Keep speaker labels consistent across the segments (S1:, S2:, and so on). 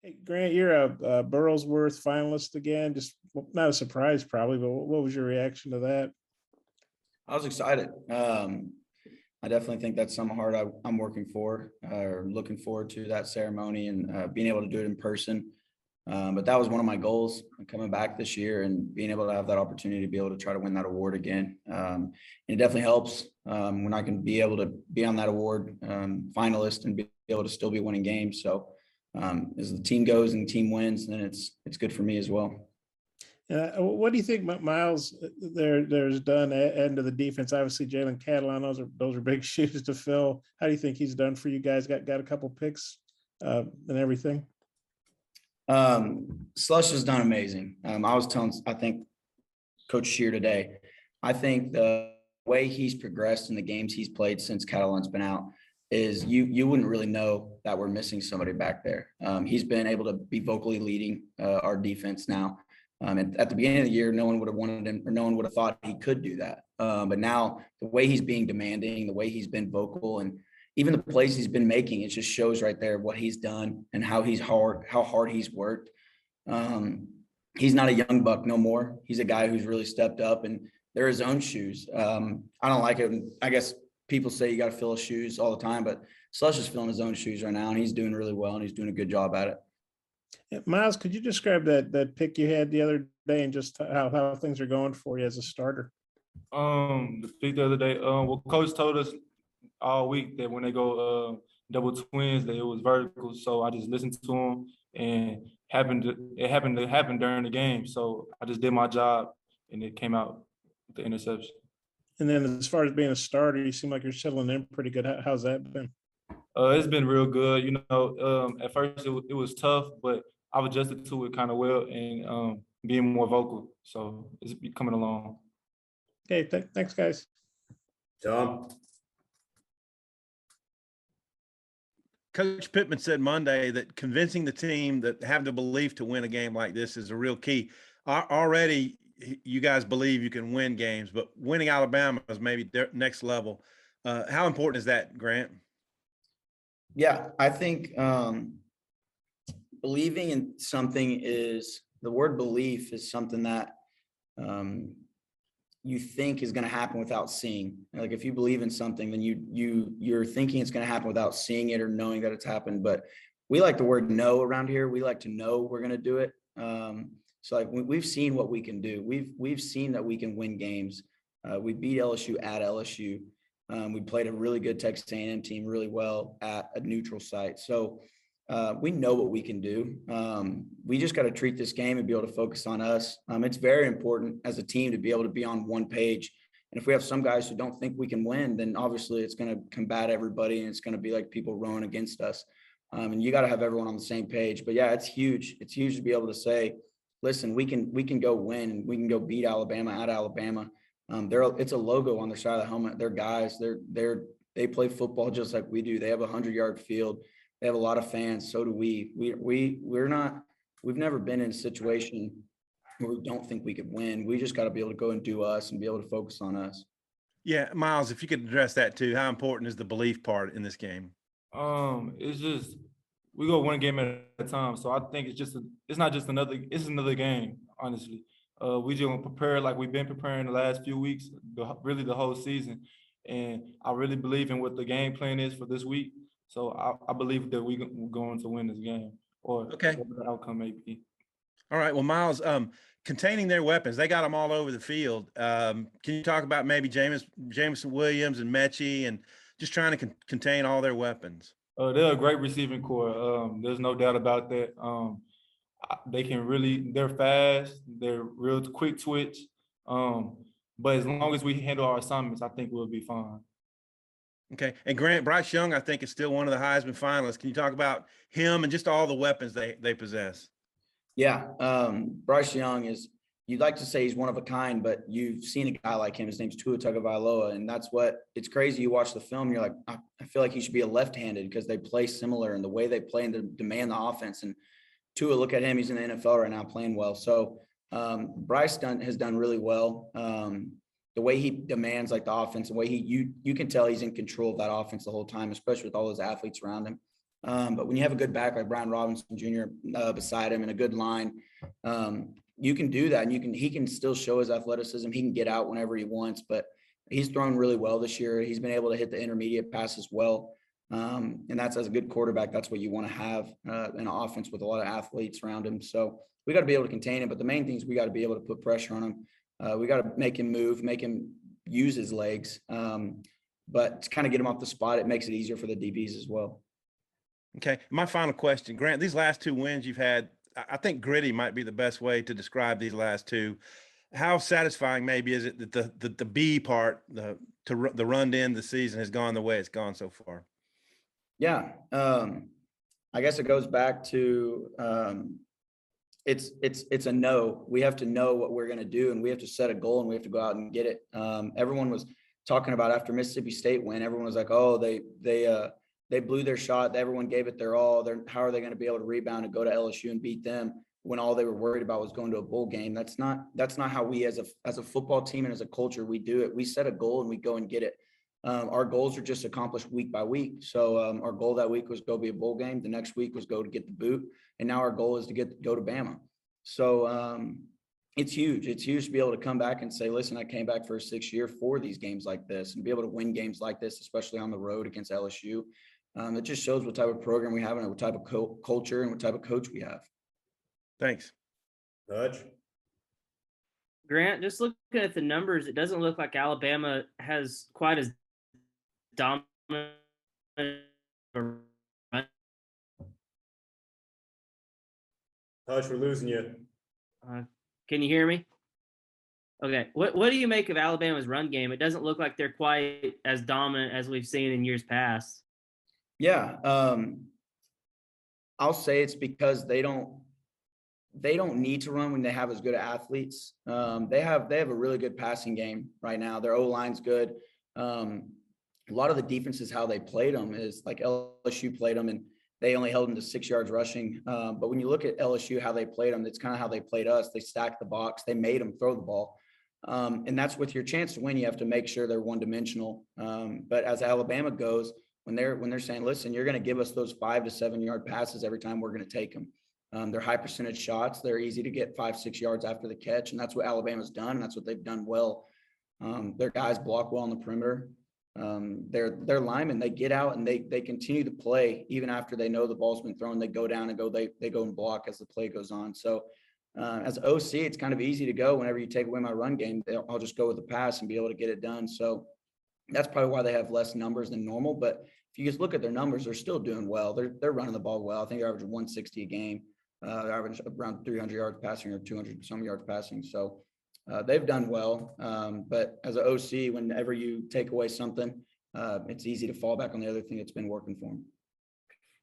S1: Hey, Grant, you're a Burlsworth finalist again. Just not a surprise, probably, but what was your reaction to that?
S2: I was excited. I definitely think that's something hard I'm working for or looking forward to that ceremony and being able to do it in person. But that was one of my goals coming back this year and being able to have that opportunity to be able to try to win that award again. And it definitely helps when I can be able to be on that award finalist and be able to still be winning games. So as the team goes and the team wins, then it's good for me as well.
S1: What do you think Myles there's done end of the defense? Obviously, Jalen Catalon, those are big shoes to fill. How do you think he's done for you guys? Got a couple picks and everything.
S2: Slush has done amazing. I was telling, I think, Coach Shear today, I think the way he's progressed in the games he's played since Catalon's been out is you wouldn't really know that we're missing somebody back there. He's been able to be vocally leading our defense now. At the beginning of the year, no one would have wanted him, or no one would have thought he could do that. But now the way he's being demanding, the way he's been vocal, and even the plays he's been making, it just shows right there what he's done and how hard he's worked. He's not a young buck no more. He's a guy who's really stepped up, and they're his own shoes. I don't like it. I guess people say you got to fill his shoes all the time, but Slush is filling his own shoes right now, and he's doing really well, and he's doing a good job at it.
S1: Myles, could you describe that pick you had the other day and just how things are going for you as a starter?
S3: The pick the other day, well, Coach told us all week that when they go double twins, that it was vertical. So I just listened to him, and it happened to happen during the game. So I just did my job, and it came out with the interception.
S1: And then as far as being a starter, you seem like you're settling in pretty good. How's that been?
S3: It's been real good. You know, at first it was tough, but I've adjusted to it kind of well and being more vocal. So it's coming along.
S1: Okay, thanks, guys.
S4: Tom?
S5: Coach Pittman said Monday that convincing the team that have the belief to win a game like this is a real key. Already, you guys believe you can win games, but winning Alabama is maybe next level. How important is that, Grant?
S2: Yeah, I think believing in something the word belief is something that you think is going to happen without seeing. Like if you believe in something, then you're thinking it's going to happen without seeing it or knowing that it's happened. But we like the word know around here. We like to know we're going to do it. So like we've seen what we can do. We've seen that we can win games. We beat LSU at LSU. We played a really good Texas A&M team really well at a neutral site. So we know what we can do. We just got to treat this game and be able to focus on us. It's very important as a team to be able to be on one page. And if we have some guys who don't think we can win, then obviously it's going to combat everybody and it's going to be like people rowing against us. And you got to have everyone on the same page. But yeah, it's huge. It's huge to be able to say, listen, we can go win and we can go beat Alabama at Alabama. It's a logo on their side of the helmet. They're guys. They play football just like we do. They have a 100-yard field. They have a lot of fans. So do we. We've never been in a situation where we don't think we could win. We just got to be able to go and do us and be able to focus on us.
S5: Yeah, Myles, if you could address that too, how important is the belief part in this game?
S3: It's just we go one game at a time. So I think it's another game, honestly. We just prepare like we've been preparing the last few weeks, really the whole season. And I really believe in what the game plan is for this week. So I believe that we're going to win this game or whatever the outcome may be.
S5: All right. Well, Myles, containing their weapons, they got them all over the field. Can you talk about maybe Jameson Williams and Mechie and just trying to contain all their weapons?
S3: They're a great receiving core. There's no doubt about that. They're fast, they're real quick twitch. But as long as we handle our assignments, I think we'll be fine.
S5: Okay. And Grant, Bryce Young, I think, is still one of the Heisman finalists. Can you talk about him and just all the weapons they possess?
S2: Yeah. Bryce Young you'd like to say he's one of a kind, but you've seen a guy like him. His name's Tua Tagovailoa. And it's crazy. You watch the film, you're like, I feel like he should be a left-handed because they play similar in the way they play and they demand the offense. And Tua, look at him. He's in the NFL right now playing well. So Bryce has done really well. The way he demands like the offense, the way you can tell he's in control of that offense the whole time, especially with all those athletes around him. But when you have a good back like Brian Robinson Jr. Beside him and a good line, you can do that, and he can still show his athleticism. He can get out whenever he wants, but he's thrown really well this year. He's been able to hit the intermediate passes well. And that's, as a good quarterback, that's what you want to have in an offense with a lot of athletes around him. So we got to be able to contain him, but the main thing is we got to be able to put pressure on him. We got to make him move, make him use his legs. But to kind of get him off the spot, it makes it easier for the DBs as well.
S5: Okay. My final question, Grant, these last 2 wins you've had, I think gritty might be the best way to describe these last 2. How satisfying maybe is it that the B part, the run to end the season has gone the way it's gone so far?
S2: Yeah. I guess it goes back to it's a no. We have to know what we're going to do, and we have to set a goal, and we have to go out and get it. Everyone was talking about after Mississippi State win, everyone was like, oh, they blew their shot. Everyone gave it their all. How are they going to be able to rebound and go to LSU and beat them when all they were worried about was going to a bowl game? That's not how we as a football team and as a culture, we do it. We set a goal and we go and get it. Our goals are just accomplished week by week. So our goal that week was go be a bowl game. The next week was go to get the boot. And now our goal is to go to Bama. So it's huge. It's huge to be able to come back and say, listen, I came back for a 6th year for these games like this and be able to win games like this, especially on the road against LSU. It just shows what type of program we have and what type of culture and what type of coach we have.
S5: Thanks.
S1: Dutch.
S4: Grant, just looking at the numbers, it doesn't look like Alabama has quite as dominant.
S1: Hush, we're losing you.
S4: Can you hear me? Okay. What do you make of Alabama's run game? It doesn't look like they're quite as dominant as we've seen in years past.
S2: Yeah. I'll say it's because they don't need to run when they have as good athletes. They have a really good passing game right now. Their O-line's good. A lot of the defenses, how they played them is like LSU played them and they only held them to 6 yards rushing. But when you look at LSU, how they played them, it's kind of how they played us. They stacked the box. They made them throw the ball. And that's with your chance to win. You have to make sure they're one-dimensional. But as Alabama goes, when they're saying, listen, you're going to give us those 5 to 7 yard passes every time we're going to take them. They're high percentage shots. They're easy to get 5-6 yards after the catch. And that's what Alabama's done. And that's what they've done well. Their guys block well on the perimeter. They're linemen. They get out and they continue to play even after they know the ball's been thrown. They go down and they go and block as the play goes on. So as an OC, it's kind of easy to go whenever you take away my run game. I'll just go with the pass and be able to get it done. So that's probably why they have less numbers than normal. But if you just look at their numbers, they're still doing well. They're running the ball well. I think they're averaging 160 a game. They're averaging around 300 yards passing or 200 some yards passing. So they've done well. But as an OC, whenever you take away something, it's easy to fall back on the other thing that's been working for them.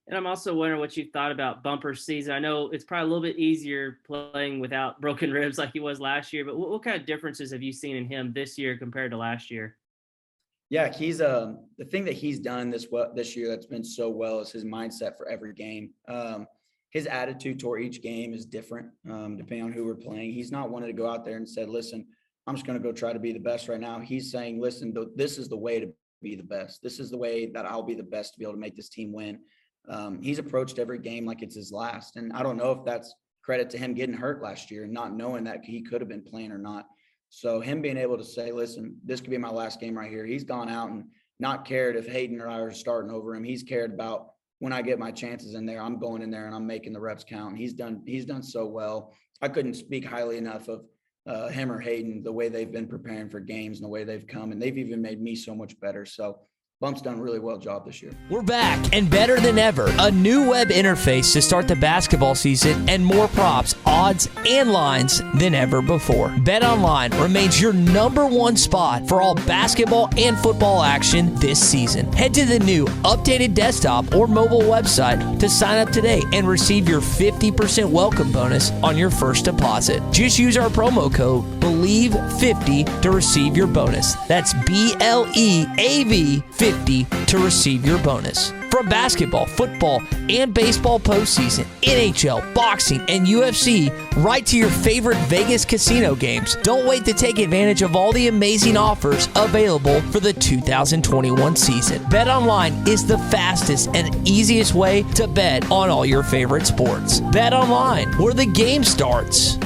S4: And I'm also wondering what you thought about Bumper season. I know it's probably a little bit easier playing without broken ribs like he was last year, but what kind of differences have you seen in him this year compared to last year?
S2: Yeah, he's the thing that he's done this year that's been so well is his mindset for every game. His attitude toward each game is different depending on who we're playing. He's not wanting to go out there and said, listen, I'm just going to go try to be the best right now. He's saying, listen, this is the way to be the best. This is the way that I'll be the best to be able to make this team win. He's approached every game like it's his last. And I don't know if that's credit to him getting hurt last year and not knowing that he could have been playing or not. So him being able to say, listen, this could be my last game right here. He's gone out and not cared if Hayden or I are starting over him. He's cared about when I get my chances in there, I'm going in there and I'm making the reps count. He's done so well. I couldn't speak highly enough of him or Hayden, the way they've been preparing for games and the way they've come. And they've even made me so much better. So Bump's done a really well job this year.
S6: We're back and better than ever. A new web interface to start the basketball season and more props, odds, and lines than ever before. BetOnline remains your #1 spot for all basketball and football action this season. Head to the new updated desktop or mobile website to sign up today and receive your 50% welcome bonus on your first deposit. Just use our promo code BELIEVE50 to receive your bonus. That's BLEAV50 to receive your bonus. From From basketball, football, and baseball postseason, NHL, boxing, and UFC, right to your favorite Vegas casino games. Don't wait to take advantage of all the amazing offers available for the 2021 season. BetOnline is the fastest and easiest way to bet on all your favorite sports. BetOnline, where the game starts.